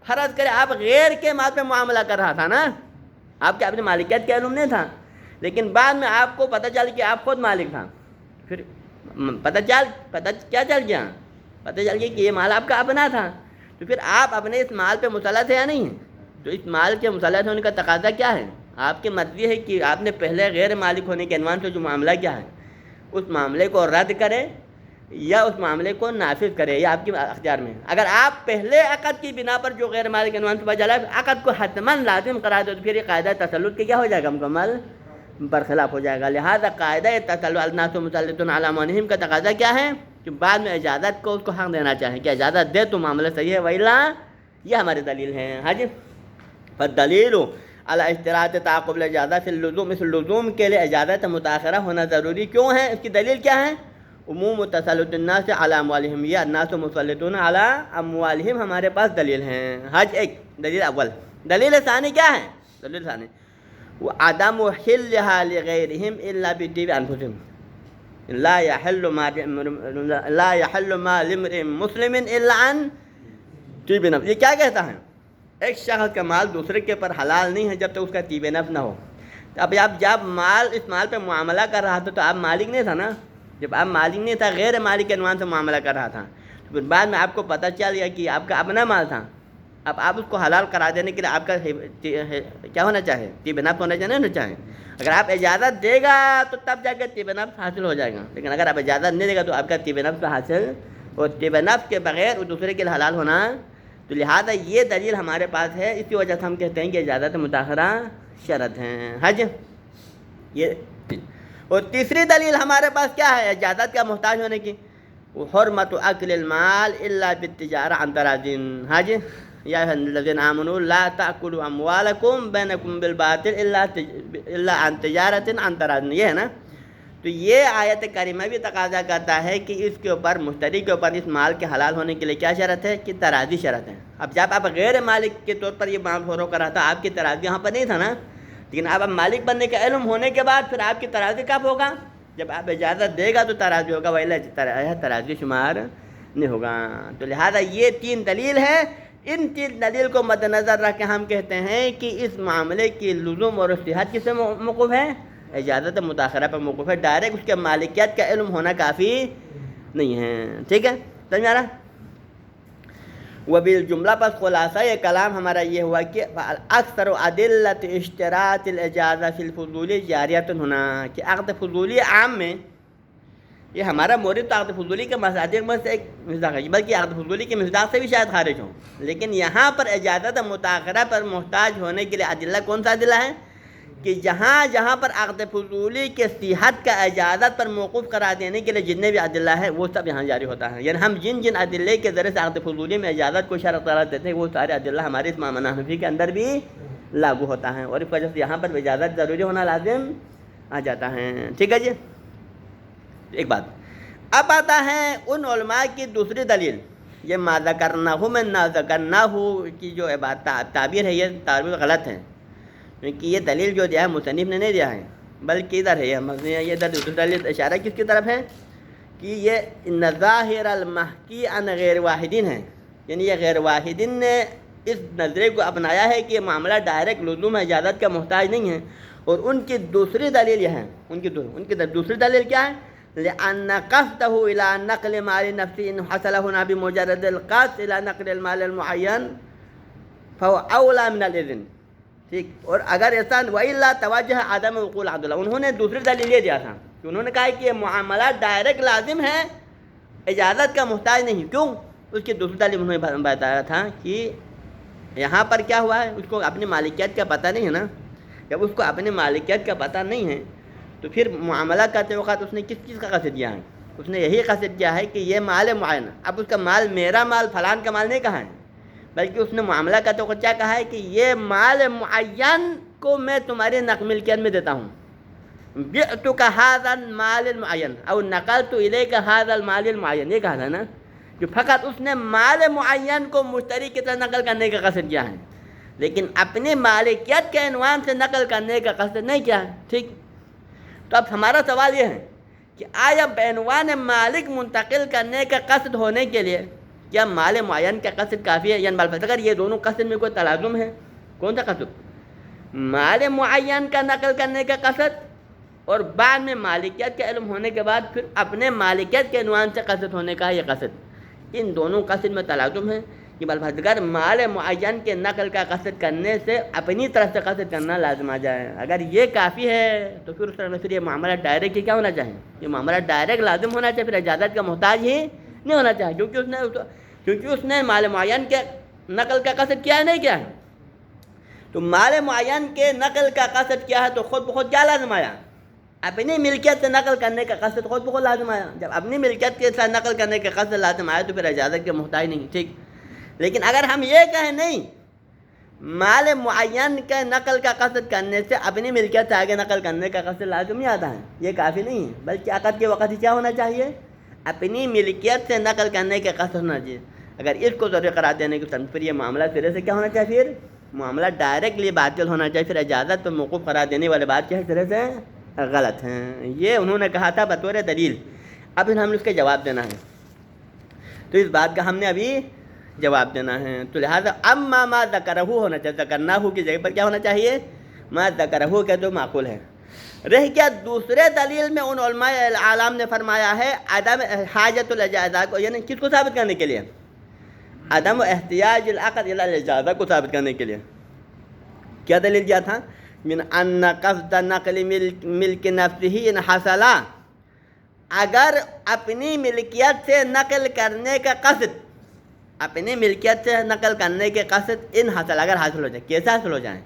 فرض کرے آپ غیر کے مال پہ معاملہ کر رہا تھا نا، آپ کے اپنی مالکیت کا علم نہیں تھا، لیکن بعد میں آپ کو پتہ چل کہ آپ خود مالک تھا، پھر پتہ چل گیا کہ یہ مال آپ کا اپنا تھا، تو پھر آپ اپنے اس مال پہ مسلط ہے یا نہیں، تو اس مال کے مسلط ہونے کا تقاضا کیا ہے، آپ کی مرضی ہے کہ آپ نے پہلے غیر مالک ہونے کے عنوان سے جو معاملہ کیا ہے اس معاملے کو رد کرے یا اس معاملے کو نافذ کرے، یا آپ کے اختیار میں، اگر آپ پہلے عقد کی بنا پر جو غیر مالک عنوان سے بجا عقد کو حتماً لازم قرار دے تو پھر یہ قاعدہ تسلط کے کیا ہو جائے گا، مکمل برخلاف ہو جائے گا۔ لہذا قاعدہ تسلط الناس مسلطون علی اموالہم کا تقاضا کیا ہے کہ بعد میں اجازت کو اس کو حق دینا چاہے کہ اجازت دے تو معاملہ صحیح ہے، وإلا یہ ہماری دلیل ہے، ہاں جی، فالدلیل علی اشتراط تعقب الاجازہ فی اللزوم، اس لزوم کے لیے اجازت متاخرہ ہونا ضروری کیوں ہے، اس کی دلیل کیا ہے، عموم تسلط الناس علی اموالہم، یا الناس مسلطون علی اموالہم ہمارے پاس دلیل ہیں، حج ایک دلیل اول۔ دلیل ثانی کیا ہے، دلیل ثانی وعدم حلها لغیرہم الا بطیب انفسہم، لا يحل ما لامرئ مسلم الا عن طیب نفس، یہ کیا کہتا ہے، ایک شخص کا مال دوسرے کے پر حلال نہیں ہے جب تک اس کا طیب نفس نہ ہو۔ اب جب اس مال پہ معاملہ کر رہا تھا تو آپ مالک نہیں تھا نا، جب آپ مالک نہیں تھا غیر مالک کے عنوان سے معاملہ کر رہا تھا، تو پھر بعد میں آپ کو پتہ چل گیا کہ آپ کا اپنا مال تھا، اب آپ اس کو حلال قرار دینے کے لیے آپ کا کیا ہونا چاہے، طیب نفس ہونا چاہے، اگر آپ اجازت دے گا تو تب جا کے طیب نفس حاصل ہو جائے گا، لیکن اگر آپ اجازت نہیں دے گا تو آپ کا طیب نفس حاصل، اور طیب نفس کے بغیر دوسرے کے لیے حلال ہونا، تو لہذا یہ دلیل ہمارے پاس ہے، اس کی وجہ سے ہم کہتے ہیں کہ اجازت متاخرہ شرط ہیں، حج یہ۔ اور تیسری دلیل ہمارے پاس کیا ہے اجازت کا محتاج ہونے کی، حرمت اکل المال الا بالتجارہ عن تراض، حج یا ایھا الذین آمنوا لا تأکلوا اموالکم بینکم بالباطل الا عن تجارۃ عن تراض، یہ ہے نا، تو یہ آیت کریمہ بھی تقاضا کرتا ہے کہ اس کے اوپر مشتری کے اوپر اس مال کے حلال ہونے کے لیے کیا شرط ہے کہ تراضی شرط ہے۔ اب جب آپ غیر مالک کے طور پر یہ مال فروخت کر رہا تھا، آپ کی تراضی یہاں پر نہیں تھا نا، لیکن اب مالک بننے کا علم ہونے کے بعد پھر آپ کی تراضی کب ہوگا، جب آپ اجازت دے گا تو تراضی ہوگا، وإلا تراضی شمار نہیں ہوگا۔ تو لہذا یہ تین دلیل ہے، ان تین دلیل کو مد نظر رکھ کے ہم کہتے ہیں کہ اس معاملے کی لزوم اور صحت کس سے موقوف ہے، اجازت متاخرہ پر موقوف ہے، ڈائریکٹ اس کے مالکیت کا علم ہونا کافی نہیں ہے، ٹھیک ہے، سمجھ آ رہا۔ وبالجملہ پر خلاصہ یہ کلام ہمارا یہ ہوا کہ اکثر ادلۃ اشتراط الاجازہ فی الفضولی جاریۃ ہونا، کہ عقد فضولی عام میں یہ ہمارا مورد تو عقد فضولی کے مصادر میں سے ایک مصداق ہے، بلکہ عقد فضولی کے مصداق سے بھی شاید خارج ہوں، لیکن یہاں پر اجازت متاخرہ پر محتاج ہونے کے لیے ادلہ کون سا ادلہ ہے، کہ جہاں جہاں پر عقد فضولی کے صحت کا اجازت پر موقوف قرار دینے کے لیے جتنے بھی ادلہ ہے وہ سب یہاں جاری ہوتا ہے. یعنی ہم جن جن ادلے کے ذریعے سے عقد فضولی میں اجازت کو شرط قرار دیتے ہیں وہ سارے ادلہ ہمارے اس امام حنفی کے اندر بھی لاگو ہوتا ہے, اور اس وجہ سے یہاں پر بھی اجازت ضروری ہونا لازم آ جاتا ہے. ٹھیک ہے جی. ایک بات اب آتا ہے ان علماء کی دوسری دلیل, یہ ما ذکرنہ میں نہ ذکرنہ کی جو تعبیر ہے یہ تعبیر غلط ہے, کیونکہ یہ دلیل جو دیا ہے مصنف نے نہیں دیا ہے بلکہ ادھر ہے یہ دوسری دلیل اشارہ کس کی طرف ہے کہ یہ ظاہر المحکی عن غیر واحدین ہے. یعنی یہ غیر واحدین نے اس نظرے کو اپنایا ہے کہ یہ معاملہ ڈائریکٹ لزوم اجازت کا محتاج نہیں ہے, اور ان کی دوسری دلیل یہ ہے, ان کی دوسری دلیل کیا ہے, لأن قصده إلى نقل مال نفسه إن حصل هنا بمجرد القصد إلى نقل المال المعين فهو أولى من الإذن. ٹھیک, اور اگر ایسا وإلا توجہ عدم وقوع العدل, انہوں نے دوسری دلیل یہ دیا تھا کہ انہوں نے کہا کہ یہ معاملہ ڈائریکٹ لازم ہے اجازت کا محتاج نہیں. کیوں؟ اس کی دوسری دلیل انہوں نے بتایا تھا کہ یہاں پر کیا ہوا ہے, اس کو اپنی مالکیت کا پتہ نہیں ہے نا. جب اس کو اپنی مالکیت کا پتہ نہیں ہے تو پھر معاملہ کرتے وقت اس نے کس چیز کا قصد کیا ہے, اس نے یہی قصد کیا ہے کہ یہ مال معین. اب اس کا مال میرا مال فلان کا مال نہیں کہا ہے, بلکہ اس نے معاملہ کرتے وقت کیا کہا ہے کہ یہ مال معین کو میں تمہاری نقل ملکیت میں دیتا ہوں. بعتک ھذا المال المعین او نقلت الیک ھذا المال المعین, یہ کہا تھا نا, جو فقط اس نے مال معین کو مشتری کی طرح نقل کرنے کا قصد کیا ہے, لیکن اپنی مالکیت کے عنوان سے نقل کرنے کا قصد نہیں کیا ہے. ٹھیک, تو اب ہمارا سوال یہ ہے کہ آیا بعنوان مالک منتقل کرنے کا قصد ہونے کے لیے کیا مال معین کا قصد کافی ہے؟ یعنی اگر یہ دونوں قصد میں کوئی تلازم ہے, کون سا قصد, مال معین کا نقل کرنے کا قصد اور بعد میں مالکیت کا علم ہونے کے بعد پھر اپنے مالکیت کے عنوان سے قصد ہونے کا یہ قصد, ان دونوں قصد میں تلازم ہے کہ بالفرض مال معین کے نقل کا قصد کرنے سے اپنی طرف سے قصد کرنا لازم آ جائے. اگر یہ کافی ہے تو پھر اس طرح میں پھر یہ معاملہ ڈائریکٹ کیا ہونا چاہیے, یہ معاملہ ڈائریکٹ لازم ہونا چاہیے, پھر اجازت کا محتاج ہی نہیں ہونا چاہیے, کیونکہ اس نے مال معین کے نقل کا قصد کیا ہے نہیں کیا ہے. تو مال معین کے نقل کا قصد کیا ہے تو خود بخود کیا لازم آیا, اپنی ملکیت سے نقل کرنے کا قصد خود بخود لازم آیا. جب اپنی ملکیت کے ساتھ نقل کرنے کا قصد لازم آیا تو پھر اجازت کے محتاج نہیں. ٹھیک, لیکن اگر ہم یہ کہیں نہیں, مال معین کے نقل کا قصد کرنے سے اپنی ملکیت سے آگے نقل کرنے کا قصد لازم نہیں آتا ہے, یہ کافی نہیں ہے, بلکہ عقد کے وقت ہی کیا ہونا چاہیے, اپنی ملکیت سے نقل کرنے کا قصد ہونا چاہیے. اگر اس کو ضروری قرار دینے کی سمجھ پھر یہ معاملہ سرے سے کیا ہونا چاہیے, پھر معاملہ ڈائریکٹلی باطل ہونا چاہیے, پھر اجازت پر موقوف قرار دینے والے بات کیا ہے سرے سے غلط ہیں. یہ انہوں نے کہا تھا بطور دلیل. اب ہم نے اس کے جواب دینا ہے, تو اس بات کا ہم نے ابھی جواب دینا ہے. تو لہٰذا اما ما ذکرہ ہونا چاہیے, ذکرنا ہو کی جگہ پر کیا ہونا چاہیے, ما ذکرہ کہ تو معقول ہے. رہ گیا دوسرے دلیل میں ان علماء العالم نے فرمایا ہے عدم حاجت الاجازہ کو, یعنی کس کو ثابت کرنے کے لیے, عدم احتیاج العقد الی الاجازہ کو ثابت کرنے کے لیے. کیا دلیل دیا تھا, من ان قصد نقل ملک نفسه ان حصل, اگر اپنی ملکیت سے نقل کرنے کا قصد, اپنی ملکیت سے نقل کرنے کے قصد ان حاصل, اگر حاصل ہو جائے, کیسے حاصل ہو جائیں,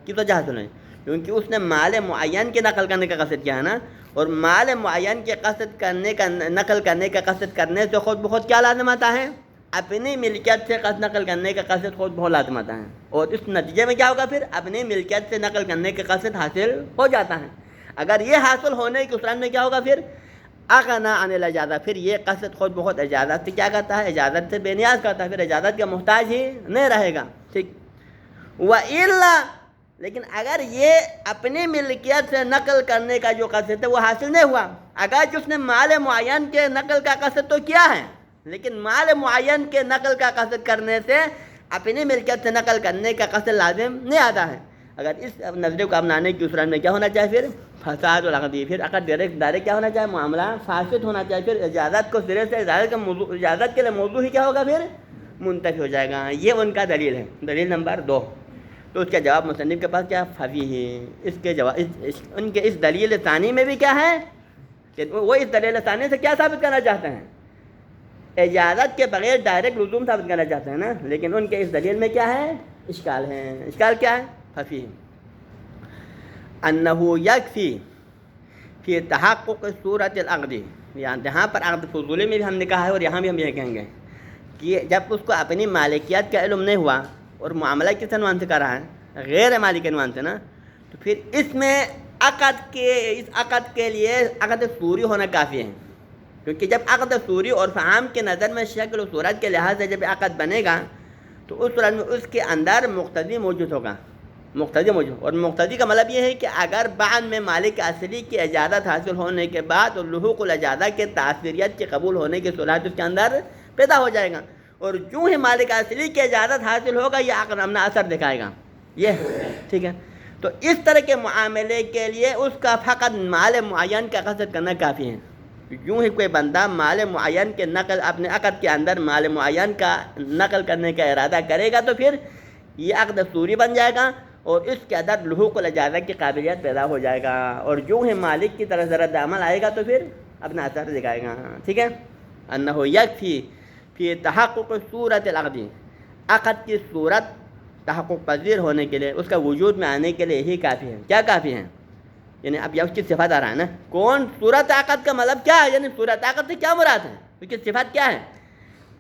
کس وجہ حاصل ہو جائیں, کیونکہ اس نے مال معین کے نقل کرنے کا قصد کیا ہے نا, اور مال معین کے قصد کرنے کا نقل کرنے کا قصد کرنے سے خود بخود کیا لازم آتا ہے, اپنی ملکیت سے نقل کرنے کا قصد خود بہت لازم آتا ہے, اور اس نتیجے میں کیا ہوگا, پھر اپنی ملکیت سے نقل کرنے کا قصد حاصل ہو جاتا ہے. اگر یہ حاصل ہونے کے اسران میں کیا ہوگا, پھر اغنا عن الاجازہ, پھر یہ قصد خود بخود اجازت سے کیا کرتا ہے, اجازت سے بے نیاز کرتا ہے, پھر اجازت کا محتاج ہی نہیں رہے گا. ٹھیک, وَإِلَّا, لیکن اگر یہ اپنی ملکیت سے نقل کرنے کا جو قصد ہے وہ حاصل نہیں ہوا, اگر اس نے مال معین کے نقل کا قصد تو کیا ہے, لیکن مال معین کے نقل کا قصد کرنے سے اپنی ملکیت سے نقل کرنے کا قصد لازم نہیں آتا ہے. اگر اس نظریے کو اپنانے کی اسران میں کیا ہونا چاہیے, پھر فساد العقد, پھر عقد ڈائریکٹ کیا ہونا چاہیے, معاملہ فاسد ہونا چاہیے, پھر اجازت کو سرے سے اجازت کے لیے موضوع ہی کیا ہوگا, پھر منتفی ہو جائے گا. یہ ان کا دلیل ہے, دلیل نمبر 2. تو اس کا جواب مصنف کے پاس کیا فوی ہے, اس کے جواب ان کے اس دلیل ثانی میں بھی کیا ہے کہ وہ اس دلیل ثانی سے کیا ثابت کرنا چاہتے ہیں, اجازت کے بغیر ڈائریکٹ لزوم ثابت کرنا چاہتے ہیں نا, لیکن ان کے اس دلیل میں کیا ہے, اشکال ہے. اشکال کیا ہے, خفی ہے. انہو یکفی فی تحقق صورت العقد، یہاں پر عقد فضولی میں بھی ہم نے کہا ہے اور یہاں بھی ہم یہ کہیں گے کہ جب اس کو اپنی مالکیت کا علم نہیں ہوا اور معاملہ کس عنوان سے کر رہا ہے، غیر مالک عنوان سے نا، تو پھر اس میں اس عقد کے لیے عقد صوری ہونا کافی ہے، کیونکہ جب عقد صوری اور فہام کے نظر میں شکل و صورت کے لحاظ سے جب عقد بنے گا تو اس صورت میں اس کے اندر مقتضی موجود ہوگا، مقتضی موجود، اور مقتضی کا مطلب یہ ہے کہ اگر بعد میں مالک اصلی کی اجازت حاصل ہونے کے بعد اور لحوق الاجازہ کے تاثیریت کے قبول ہونے کی صلاحیت اس کے اندر پیدا ہو جائے گا، اور جو ہی مالک اصلی کی اجازت حاصل ہوگا یہ عقد اپنا اثر دکھائے گا، یہ ٹھیک ہے۔ تو اس طرح کے معاملے کے لیے اس کا فقط مال معین کا قصد کرنا کافی ہے۔ یوں ہی کوئی بندہ مال معین کے نقل اپنے عقد کے اندر مال معین کا نقل کرنے کا ارادہ کرے گا تو پھر یہ عقد صوری بن جائے گا اور اس کے اندر لحوق الاجازہ کی قابلیت پیدا ہو جائے گا، اور جو ہی مالک کی طرف رد عمل آئے گا تو پھر اپنا اثر دکھائے گا، ٹھیک ہے۔ انہو یکفی فی تحقق صورت العقد، عقد کی صورت تحقق پذیر ہونے کے لیے، اس کا وجود میں آنے کے لیے یہی کافی ہے۔ کیا کافی ہے؟ یعنی اب یہ اس کی صفت آ رہا ہے نا، کون صورت عقد کا مطلب کیا ہے، یعنی صورت عقد سے کیا مراد ہے، اس کی صفت کیا ہے؟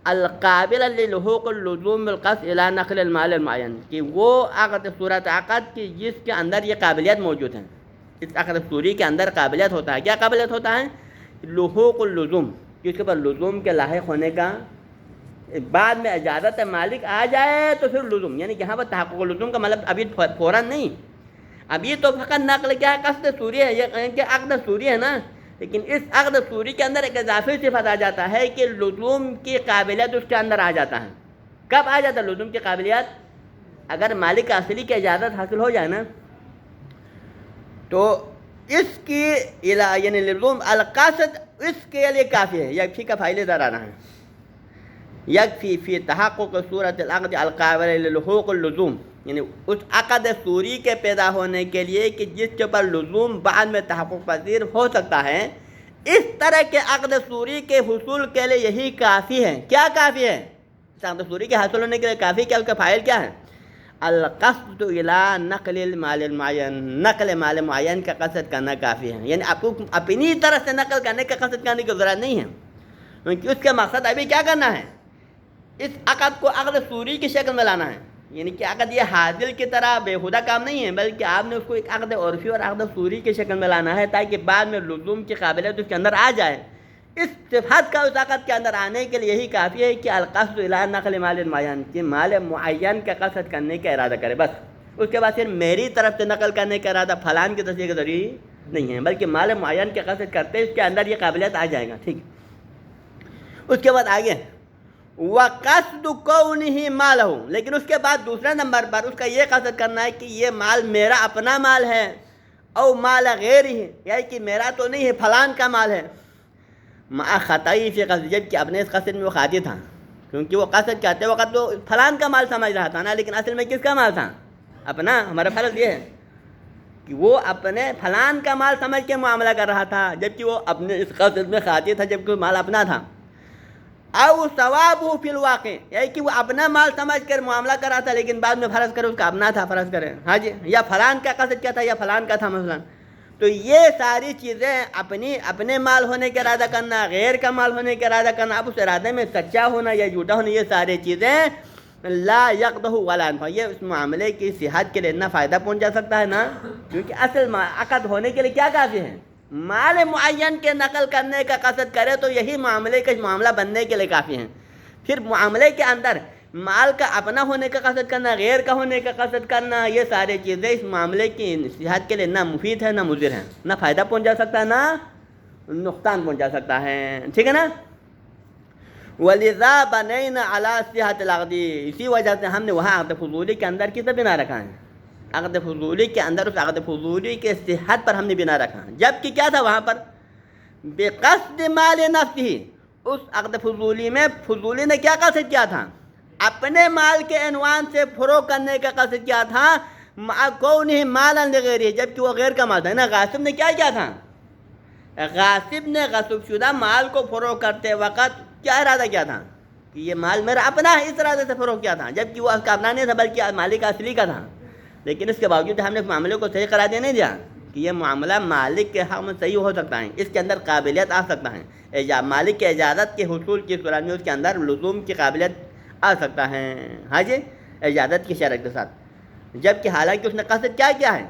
القابل للحوق اللزوم بالقصد الى نقل المال المعین، کہ وہ عقد صورت عقد کی جس کے اندر یہ قابلیت موجود ہے، اس عقد صوری کے اندر قابلیت ہوتا ہے۔ کیا قابلیت ہوتا ہے؟ لحوق اللزوم، کہ اس کے اوپر لزوم کے لاحق ہونے کا، بعد میں اجازت مالک آ جائے تو پھر لزوم، یعنی یہاں پر تحقق اللزوم کا مطلب ابھی فوراً نہیں، ابھی تو فقط نقل کیا ہے، قصد صوری ہے، یہ کہ عقد صوری ہے نا، لیکن اس عقد صوری کے اندر ایک اضافی صفت آ جاتا ہے کہ لزوم کی قابلیت اس کے اندر آ جاتا ہے۔ کب آ جاتا ہے لزوم کی قابلیت؟ اگر مالک اصلی کی اجازت حاصل ہو جائے نا تو اس کی یعنی لزوم القاصد اس کے لیے کافی ہے، یکفی کا فائدہ دار آنا ہے، یکفی فی تحقق صورت العقد القابل للحوق اللزوم، یعنی اس عقد صوری کے پیدا ہونے کے لیے کہ جس کے اوپر لزوم بعد میں تحقق پذیر ہو سکتا ہے، اس طرح کے عقد صوری کے حصول کے لیے یہی کافی ہے۔ کیا کافی ہے؟ اس عقد صوری کے حاصل ہونے کے لیے کافی کیا، اس کا فاعل کیا ہے؟ القصد الی نقل المال المعین، نقل مال معین کا قصد کرنا کافی ہے، یعنی آپ کو اپنی طرف سے نقل کرنے کا قصد کرنے کی ضرورت نہیں ہے، کیونکہ اس کا مقصد ابھی کیا کرنا ہے، اس عقد کو عقد صوری کی شکل میں لانا ہے، یعنی کہ عقد یہ حاصل کی طرح بےہودہ کام نہیں ہے، بلکہ آپ نے اس کو ایک عقد عرفی اور عقد صوری کی شکل میں لانا ہے تاکہ بعد میں لزوم کی قابلیت اس کے اندر آ جائے۔ اس صفات کا اس عقد کے اندر آنے کے لیے یہی کافی ہے کہ القصد الی نقل مال معین، کہ مال معین کا قصد کرنے کا ارادہ کرے، بس اس کے بعد پھر میری طرف سے نقل کرنے کا ارادہ فلان کی تصدیق کے ذریعے نہیں ہے، بلکہ مال معین کا قصد کرتے اس کے اندر یہ قابلیت آ جائے گا، ٹھیک۔ اس کے بعد آگے وَقَصْدُ كَوْنِهِ مَالَهُ، لیکن اس کے بعد دوسرے نمبر پر اس کا یہ قصد کرنا ہے کہ یہ مال میرا اپنا مال ہے، او مال غیرہ، یعنی کہ میرا تو نہیں ہے، فلان کا مال ہے، مع خطائی فی قصد، جب کہ اپنے اس قصد میں وہ خاطی تھا، کیونکہ وہ قصد کرتے وقت وہ فلان کا مال سمجھ رہا تھا نا، لیکن اصل میں کس کا مال تھا؟ اپنا۔ ہمارا فرض یہ ہے کہ وہ اپنے فلان کا مال سمجھ کے معاملہ کر رہا تھا، جبکہ وہ اپنے اس قصد میں خاطی تھا، جبکہ وہ مال اپنا تھا۔ او ثوابہ فی الواقع، یعنی کہ وہ اپنا مال سمجھ کر معاملہ کر رہا تھا لیکن بعد میں فرض کرے اس کا اپنا تھا، فرض کرے ہاں جی، یا فلان کا قصد کیا تھا، یا فلان کا تھا مثلا، تو یہ ساری چیزیں اپنے مال ہونے کا ارادہ کرنا، غیر کا مال ہونے کا ارادہ کرنا، اب اس ارادے میں سچا ہونا یا جھوٹا ہونا، یہ ساری چیزیں لا یقدح ولا ینفع، یہ اس معاملے کی صحت کے لیے نہ فائدہ پہنچا سکتا ہے نا، کیونکہ اصل عقد ہونے کے لیے کیا کافی ہے، مال معین کے نقل کرنے کا قصد کرے تو یہی معاملہ بننے کے لیے کافی ہے۔ پھر معاملے کے اندر مال کا اپنا ہونے کا قصد کرنا، غیر کا ہونے کا قصد کرنا، یہ ساری چیزیں اس معاملے کی صحت کے لیے نہ مفید ہے نہ مضر ہے، نہ فائدہ پہنچا سکتا ہے نہ نقصان پہنچا سکتا ہے، ٹھیک ہے نا۔ وَلِذَا بَنَيْنَا عَلَىٰ صِحَةِ الْعَقْدِ، اسی وجہ سے ہم نے وہاں عقد فضولی کے اندر کس بنا رکھا ہے، عقد فضولی کے اندر اس عقد فضولی کے صحت پر ہم نے بنا رکھا، جبکہ کیا تھا وہاں پر بقصد مال نفسہ، اس عقد فضولی میں فضولی نے کیا قصد کیا تھا، اپنے مال کے عنوان سے فروغ کرنے کا قصد کیا تھا، مع کونہ مالا لغیرہ، جبکہ وہ غیر کا مال تھا نا۔ غاصب نے کیا کیا تھا، غاصب نے غصب شدہ مال کو فروغ کرتے وقت کیا ارادہ کیا تھا کہ یہ مال میرا اپنا ہے، اس ارادے سے فروغ کیا تھا، جبکہ وہ اس کا اپنا نہیں تھا بلکہ مالک اصلی کا تھا، لیکن اس کے باوجود ہم نے اس معاملے کو صحیح قرار دے نہیں دیا، کہ یہ معاملہ مالک کے حق میں صحیح ہو سکتا ہے، اس کے اندر قابلیت آ سکتا ہے، مالک کے اجازت کے حصول کی صورت میں اس کے اندر لزوم کی قابلیت آ سکتا ہے، ہاں جی، اجازت کی شرط کے ساتھ، جبکہ حالانکہ اس نے قصد کیا ہے،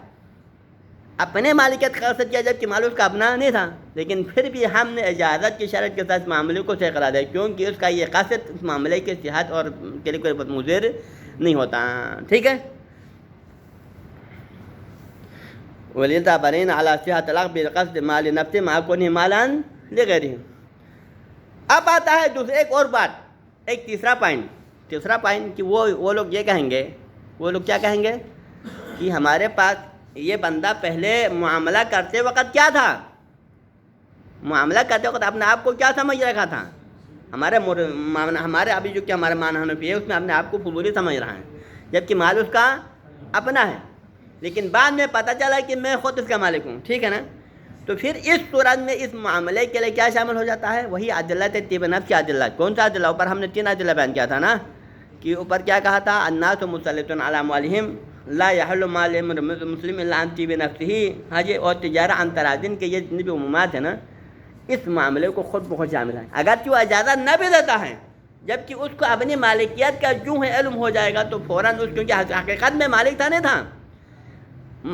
اپنے مالکیت کا قصد کیا، جبکہ مال اس کا اپنا نہیں تھا، لیکن پھر بھی ہم نے اجازت کی شرط کے ساتھ معاملے کو صحیح قرار دیا، کیونکہ اس کا یہ قصد اس معاملے کی صحت اور کے لیے کوئی مضر نہیں ہوتا، ٹھیک ہے۔ وَلِذَا بَنِينَ عَلَى صِحَةِ الْعَقْدِ بِالْقَصْدِ مَالِ نَفْسِ مَعَ كُونِهِ مَالًا لِغَيْرِهِ۔ اب آتا ہے دوسرے ایک اور بات، ایک تیسرا پوائنٹ کہ وہ لوگ یہ کہیں گے، وہ لوگ کیا کہیں گے کہ ہمارے پاس یہ بندہ پہلے معاملہ کرتے وقت کیا تھا، معاملہ کرتے وقت اپنے آپ کو کیا سمجھ رکھا تھا، ہمارے ابھی جو کہ ہمارے مان حنفی ہے اس میں اپنے آپ کو فضولی سمجھ رہا ہے، جبکہ مال اس کا اپنا ہے، لیکن بعد میں پتہ چلا کہ میں خود اس کا مالک ہوں، ٹھیک ہے نا، تو پھر اس صورت میں اس معاملے کے لیے کیا شامل ہو جاتا ہے، وہی عدلت طیب نفس کی عدلت۔ کون سا عدلہ؟ اوپر ہم نے 3 عدلہ بیان کیا تھا نا، کہ اوپر کیا کہا تھا، الناس مسلط علی اموالہم لا یحل مال مسلم الا عن طیب نفسہ، ہاں جی، اور تجارہ عن تراضٍ کے یہ جتنے بھی عمومات ہیں نا، اس معاملے کو خود بخود شامل ہے، اگرچہ وہ اجازت نہ بھی دیتا ہے، جبکہ اس کو اپنی مالکیت کا جو ہے علم ہو جائے گا تو فوراً اس، کیونکہ حقیقت میں مالک تھا نہیں تھا،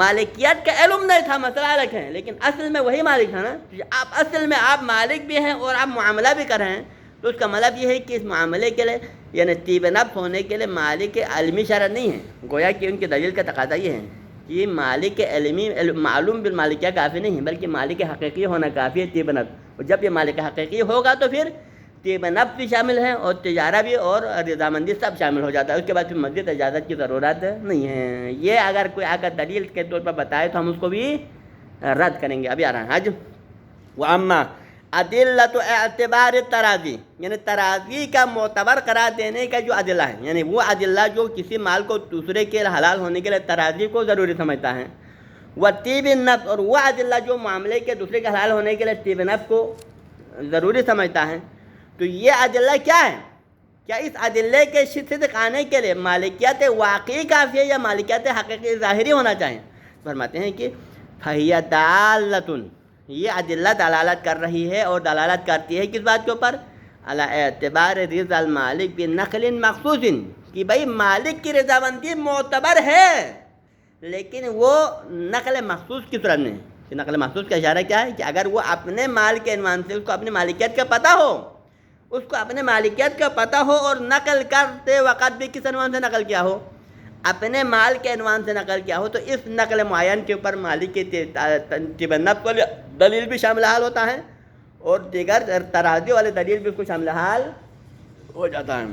مالکیت کا علم نہیں تھا، مسئلہ الگ ہے، لیکن اصل میں وہی مالک تھا نا، آپ اصل میں آپ مالک بھی ہیں اور آپ معاملہ بھی کر رہے ہیں، تو اس کا مطلب یہ ہے کہ اس معاملے کے لیے یعنی طیب نفس ہونے کے لیے مالک علمی شرط نہیں ہے، گویا کہ ان کی دلیل کا تقاضا یہ ہے کہ مالک علمی معلوم بالمالکیہ کافی نہیں ہے، بلکہ مالک حقیقی ہونا کافی ہے طیب نفس، اور جب یہ مالک حقیقی ہوگا تو پھر طیب نفس بھی شامل ہے اور تجارہ بھی اور رضامندی سب شامل ہو جاتا ہے، اس کے بعد پھر مزید اجازت کی ضرورت نہیں ہے۔ یہ اگر کوئی آ کر دلیل کے طور پر بتائے تو ہم اس کو بھی رد کریں گے، ابھی آ رہا ہے حج۔ وَأَمَّا عدلۃ اعتبار تراضی، یعنی تراضی کا معتبر قرار دینے کا جو عدلہ ہے، یعنی وہ عدلہ جو کسی مال کو دوسرے کے حلال ہونے کے لیے تراضی کو ضروری سمجھتا ہے، وہ طیب نفس، اور وہ عدلہ جو معاملے کے دوسرے کے حلال ہونے کے لیے طیب نفس کو ضروری سمجھتا ہے، تو یہ عدلہ کیا ہے؟ کیا اس عدلے کے صدق آنے کے لیے مالکیت واقعی کافی ہے یا مالکیت حقیقی ظاہری ہونا چاہیے؟ فرماتے ہیں کہ فَهِيَ دَالَّةٌ، یہ عدلہ دلالت کر رہی ہے اور دلالت کرتی ہے کس بات کے اوپر؟ علی اعتبار رضا المالک بنقل مخصوص، کہ بھائی مالک کی رضامندی معتبر ہے لیکن وہ نقل مخصوص کی صورت میں، کہ نقل مخصوص کا اشارہ کیا ہے کہ اگر وہ اپنے مال کے عنوان سے اس کو اپنی مالکیت کا پتہ ہو، اس کو اپنے مالکیت کا پتہ ہو اور نقل کرتے وقت بھی کس عنوان سے نقل کیا ہو؟ اپنے مال کے عنوان سے نقل کیا ہو، تو اس نقل معین کے اوپر مالک کی طیب نفس والی دلیل بھی شامل حال ہوتا ہے اور دیگر تراضی والی دلیل بھی اس کو شامل حال ہو جاتا ہے۔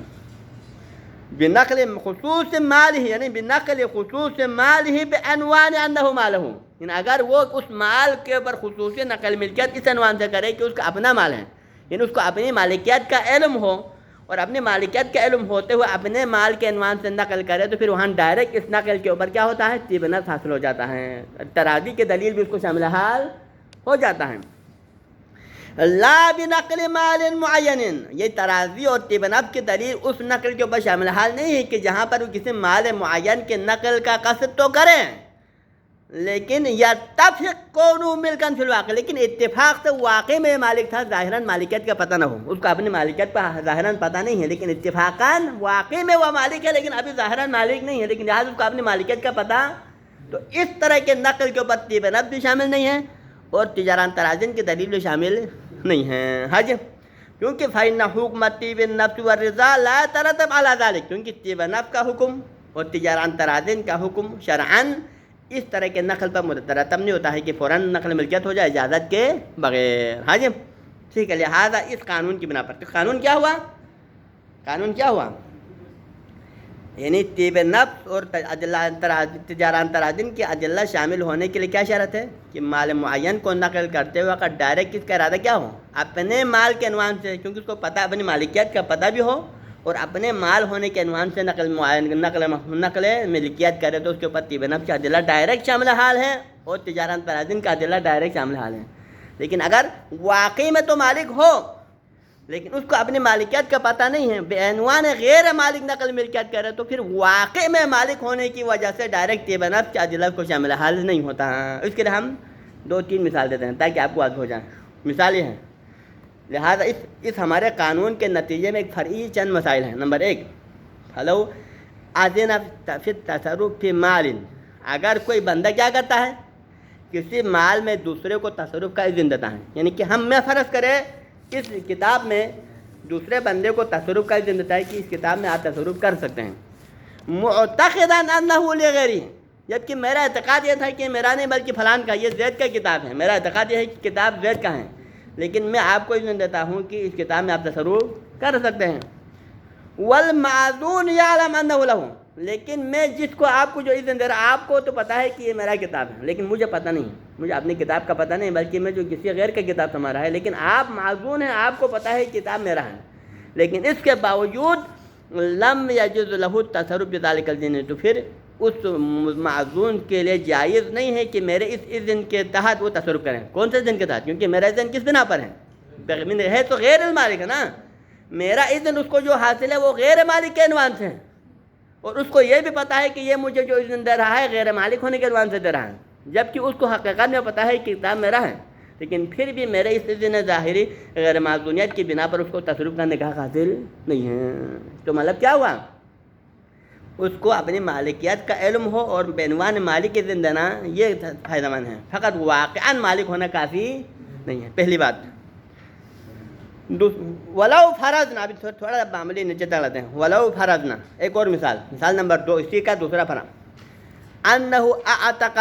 بنقل خصوص مالہ، یعنی بنقل خصوص مالہ بعنوان انہ مالہ، یعنی اگر وہ اس مال کے اوپر خصوصی نقل ملکیت اس عنوان سے کرے کہ اس کا اپنا مال ہے، یعنی اس کو اپنی مالکیت کا علم ہو، اور اپنی مالکیت کا علم ہوتے ہوئے اپنے مال کے عنوان سے نقل کرے، تو پھر وہاں ڈائریکٹ اس نقل کے اوپر کیا ہوتا ہے؟ طیب نفس حاصل ہو جاتا ہے، تراضی کے دلیل بھی اس کو شامل حال ہو جاتا ہے۔ لا بنقل مال معین، یہ تراضی اور طیب نفس کی دلیل اس نقل کے اوپر شامل حال نہیں ہے کہ جہاں پر وہ کسی مال معین کے نقل کا قصد تو کریں، لیکن یتفق کونوا ملکا فی الواقع، لیکن اتفاق سے واقعی میں مالک تھا، ظاہراً مالکیت کا پتہ نہ ہو، اس کو اپنی مالکیت پر ظاہراً پتہ نہیں ہے، لیکن اتفاقاً واقعی میں وہ مالک ہے، لیکن ابھی ظاہراً مالک نہیں ہے، لیکن لہٰذا اس کو اپنی مالکیت کا پتہ، تو اس طرح کے نقل کے اوپر طیب نفس بھی شامل نہیں ہے اور تجارت تراضین کی دلیل بھی شامل نہیں ہے، حج، کیونکہ فإن حکم طیب النفس والرضا لا يترتب على ذلك، کیونکہ طیب نفس کا حکم اور تجارت تراضین کا حکم شرعاً اس طرح کے نقل پر مترتب نہیں ہوتا ہے کہ فوراً نقل ملکیت ہو جائے اجازت کے بغیر، ہاں جی، ٹھیک ہے۔ لہٰذا اس قانون کی بنا پر قانون کیا ہوا؟ قانون کیا ہوا؟ یعنی طیب نفس اور تجارت تراضین کی عدلہ شامل ہونے کے لیے کیا شرط ہے کہ مال معین کو نقل کرتے وقت ڈائریکٹ کس کا ارادہ کیا ہو؟ اپنے مال کے عنوان سے، کیونکہ اس کو پتہ اپنی مالکیت کا پتہ بھی ہو اور اپنے مال ہونے کے عنوان سے نقل ملکیت کرے، تو اس کے اوپر طیب نفس کا عدلہ ڈائریکٹ شامل حال ہے اور تجارت تراضین کا عدلہ ڈائریکٹ شامل حال ہے۔ لیکن اگر واقعی میں تو مالک ہو لیکن اس کو اپنی مالکیت کا پتہ نہیں ہے، بے عنوان غیر مالک نقل ملکیت کرے، تو پھر واقع میں مالک ہونے کی وجہ سے ڈائریکٹ طیب نفس کے ادلہ کو شامل حال نہیں ہوتا۔ اس کے لیے ہم 2-3 مثال دیتے ہیں تاکہ آپ کو واضح ہو جائے۔ مثال یہ ہے، لہٰذا اس ہمارے قانون کے نتیجے میں ایک فرعی چند مسائل ہیں۔ نمبر 1، فلو اذن فی التصرف فی مال، اگر کوئی بندہ کیا کرتا ہے، کسی مال میں دوسرے کو تصرف کا اذن دیتا ہے، یعنی کہ ہم میں فرض کرے اس کتاب میں دوسرے بندے کو تصرف کا اذن دیتا ہے کہ اس کتاب میں آپ تصرف کر سکتے ہیں، معتقدا انہ لغیرہ، جبکہ میرا اعتقاد یہ تھا کہ میرا نہیں بلکہ فلان کا، یہ زید کا کتاب ہے، میرا اعتقاد یہ ہے کہ کتاب زید کا ہے، لیکن میں آپ کو اذن دیتا ہوں کہ اس کتاب میں آپ تصرف کر سکتے ہیں۔ والمعذون یعلم انہ لہ، لیکن میں جس کو آپ کو جو اذن دے رہا، آپ کو تو پتہ ہے کہ یہ میرا کتاب ہے، لیکن مجھے پتہ نہیں، مجھے اپنی کتاب کا پتہ نہیں، بلکہ میں جو کسی غیر کا کتاب سمجھ رہا ہے، لیکن آپ معذون ہیں، آپ کو پتہ ہے کتاب میرا ہے، لیکن اس کے باوجود لم یجوز لہ التصرف بذلک الدین، تو پھر اس معذون کے لیے جائز نہیں ہے کہ میرے اس اذن کے تحت وہ تصرف کریں۔ کون سے اذن کے تحت؟ کیونکہ میرا اذن کس بنا پر ہے؟ ہے تو غیر المالک ہے نا، میرا اذن اس کو جو حاصل ہے وہ غیر مالک کے عنوان سے ہے، اور اس کو یہ بھی پتہ ہے کہ یہ مجھے جو اذن دے رہا ہے غیر مالک ہونے کے عنوان سے دے رہا ہے، جبکہ اس کو حقیقت میں پتہ ہے کہ کتاب میرا ہے، لیکن پھر بھی میرے اس اذن ظاہری غیر معذونیت کی بنا پر اس کو تصرف کرنے کا حاصل نہیں ہے۔ تو مطلب کیا ہوا؟ اس کو اپنی مالکیت کا علم ہو اور بعنوان مالک اذن دینا یہ فائدہ مند ہے، فقط واقعاً مالک ہونا کافی نہیں ہے۔ پہلی بات۔ ولو فرضنا، ابھی تھوڑا معاملے نیچے تک لاتے ہیں، ولو فرضنا، ایک اور مثال نمبر 2، اسی کا دوسرا فرع، انہ اعتق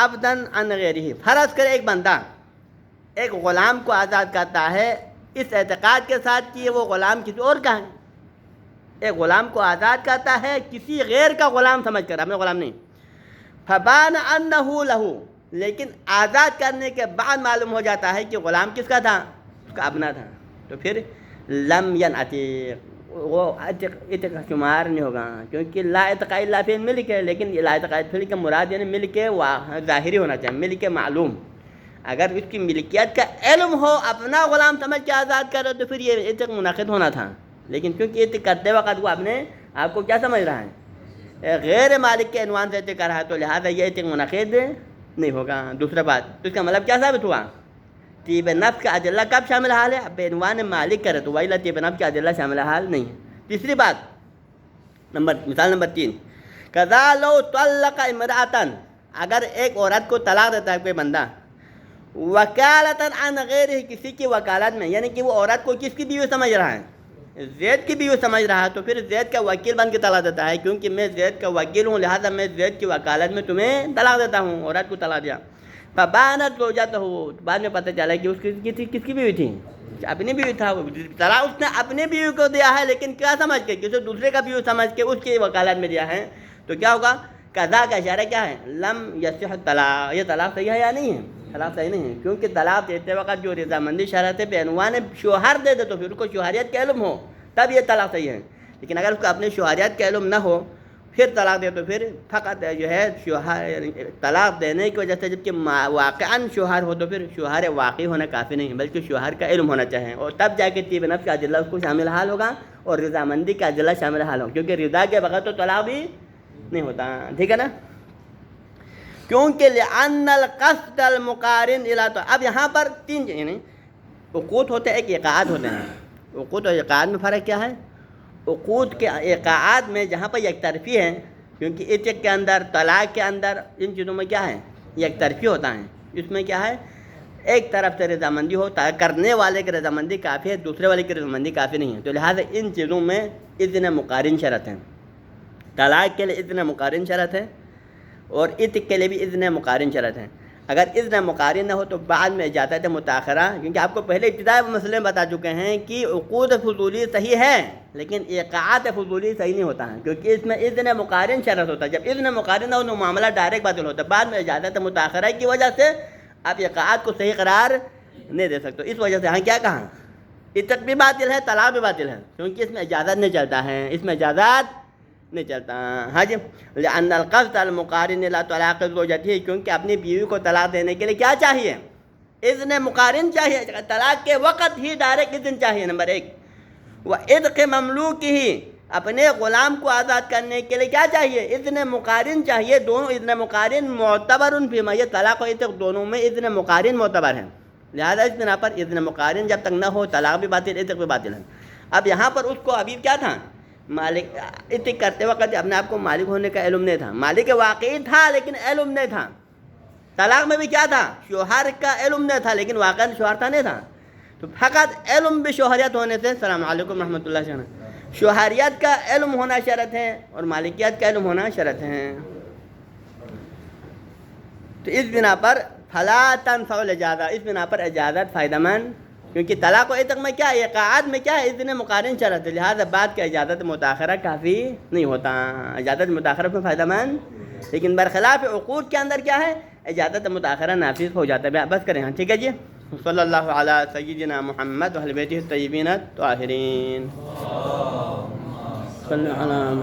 عبدا عن غیرہ، فرض کرے ایک بندہ ایک غلام کو آزاد کرتا ہے اس اعتقاد کے ساتھ کہ وہ غلام کسی اور کا ہے، ایک غلام کو آزاد کرتا ہے کسی غیر کا غلام سمجھ کر، اپنا غلام نہیں، فبان انہ لہ، لیکن آزاد کرنے کے بعد معلوم ہو جاتا ہے کہ غلام کس کا تھا؟ اس کا اپنا تھا، تو پھر لم ینعتق، وہ عتق کا شمار نہیں ہوگا، کیونکہ لا عتق الا فی ملک ہے، لیکن لا عتق فی کا مراد یعنی ملک ظاہری ہونا چاہیے، ملک معلوم، اگر اس کی ملکیت کا علم ہو، اپنا غلام سمجھ کے آزاد کرو تو پھر یہ عتق منعقد ہونا تھا، لیکن کیونکہ عتق کرتے وقت وہ اپنے آپ کو کیا سمجھ رہا ہے؟ غیر مالک کے عنوان سے عتق کر رہا ہے، تو لہٰذا یہ عتق منعقد نہیں ہوگا۔ دوسرا بات، تو اس کا مطلب کیا ثابت ہوا؟ طیب نفس کا ادلہ کب شامل حال ہے؟ بعنوان مالک کرے تو ویلا طیب نفس کا ادلہ شامل حال نہیں ہے۔ تیسری بات، مثال نمبر 3، کذا لو طلق امرأۃ، اگر ایک عورت کو طلاق دیتا ہے کوئی بندہ، وکالۃ عن غیرہ، کسی کی وکالت میں، یعنی کہ وہ عورت کو کس کی بیوی سمجھ رہا ہے؟ زید کی بیوی سمجھ رہا ہے، تو پھر زید کا وکیل بن کے طلاق دیتا ہے، کیونکہ میں زید کا وکیل ہوں، لہذا میں زید کی وکالت میں تمہیں طلاق دیتا ہوں، عورت کو طلاق دیا، فبانت زوجتہ، بعد میں پتہ چلا کہ اس کی کس کی بیوی تھی؟ اپنی بیوی تھا، طلاق اس نے اپنی بیوی کو دیا ہے، لیکن کیا سمجھ کے؟ کسی دوسرے کا بیوی سمجھ کے اس کی وکالت میں دیا ہے، تو کیا ہوگا؟ قضا کا اشارہ کیا ہے؟ لم یصح طلاق، یہ طلاق صحیح ہے یا نہیں ہے؟ طلاق صحیح نہیں ہے، کیونکہ طلاق دیتے وقت جو رضامندی شرط ہے بعنوان شوہر دے دے تو پھر اس کو شوہریت کا علم ہو تب یہ طلاق صحیح ہے، لیکن اگر اس کو اپنے شوہریت کا علم نہ ہو پھر طلاق دے تو پھر فقط جو ہے شوہر، طلاق دینے کی وجہ سے جبکہ واقعاً شوہر ہو تو پھر شوہر واقعی ہونا کافی نہیں ہے، بلکہ شوہر کا علم ہونا چاہیے، اور تب جا کے طیب نفس کا ادلہ اس کو شامل حال ہوگا اور رضامندی کا ادلہ شامل حال ہوگا، کیونکہ رضا کے بغیر تو طلاق بھی نہیں ہوتا، ٹھیک ہے نا؟ کیونکہ لأن القصد المقارن الی، تو اب یہاں پر 3 یعنی عقود ہوتے ہیں، ایک ایقاعات ہوتے ہیں، عقود اور ایقاعات میں فرق کیا ہے؟ عقود کے ایقاعات میں جہاں پر یک طرفی ہے، کیونکہ عتق کے اندر، طلاق کے اندر، ان چیزوں میں کیا ہے؟ یک طرفی ہوتا ہے، اس میں کیا ہے؟ ایک طرف سے رضامندی ہو، کرنے والے کی رضامندی کافی ہے، دوسرے والے کی رضامندی کافی نہیں ہے، تو لہٰذا ان چیزوں میں اذن مقارن شرط ہے، طلاق کے لیے اذن مقارن شرط ہے اور عتق کے لیے بھی اذن مقارن شرط ہے۔ اگر اذن مقارن نہ ہو تو بعد میں اجازت متاخرہ، کیونکہ آپ کو پہلے ابتدائی مسئلے میں بتا چکے ہیں کہ عقود فضولی صحیح ہے لیکن ایقاعات فضولی صحیح نہیں ہوتا ہے، کیونکہ اس میں اذن مقارن شرط ہوتا ہے، جب اذن مقارن نہ ہو تو معاملہ ڈائریکٹ باطل ہوتا ہے، بعد میں اجازت متاخرہ کی وجہ سے آپ ایقاعات کو صحیح قرار نہیں دے سکتے، اس وجہ سے ہاں کیا کہا؟ عتق بھی باطل ہے، طلاق بھی باطل ہے، کیونکہ اس میں اجازت نہیں چلتا ہے، اس میں اجازت نہیں چلتا، ہاں جی، لأن القصد المقارن لا طلاق زوجته، کیونکہ اپنی بیوی کو طلاق دینے کے لیے کیا چاہیے؟ اذن مقارن چاہیے، طلاق کے وقت ہی ڈائریکٹ اذن چاہیے، نمبر 1۔ وعتق مملوکہ، اپنے غلام کو آزاد کرنے کے لیے کیا چاہیے؟ اذن مقارن چاہیے۔ دونوں اذن مقارن معتبر فیما، یہ طلاق و عتق دونوں میں اذن مقارن معتبر ہے، لہذا اس بنا پر اذن مقارن جب تک نہ ہو طلاق بھی باطل، عتق بھی باطل ہے۔ اب یہاں پر اس کو ابھی کیا تھا؟ مالک عتق کرتے وقت اپنے آپ کو مالک ہونے کا علم نہیں تھا، مالک واقعی تھا لیکن علم نہیں تھا۔ طلاق میں بھی کیا تھا؟ شوہر کا علم نہیں تھا لیکن واقعی شوہر تھا نہیں تھا، تو فقط علم بھی شوہریت ہونے سے، السلام علیکم رحمۃ اللہ سے، شوہریت کا علم ہونا شرط ہے اور مالکیت کا علم ہونا شرط ہے۔ تو اس بنا پر فلا تنفع الاجازہ، اس بنا پر اجازت فائدہ مند، کیونکہ طلاق و عتق میں کیا ہے؟ اقعاد میں کیا ہے؟ اذن مقارن شرط ہے، لہذا بعد کی اجازت متاخرہ کافی نہیں ہوتا، اجازت متاخرہ میں فائدہ مند، لیکن برخلاف عقود کے اندر کیا ہے؟ اجازت متاخرہ نافذ ہو جاتا ہے۔ بس کریں، ٹھیک ہے جی۔ صلی اللہ علی سیدنا محمد و اہل بیتہ الطیبین الطاہرین۔ صلی اللہ علیہ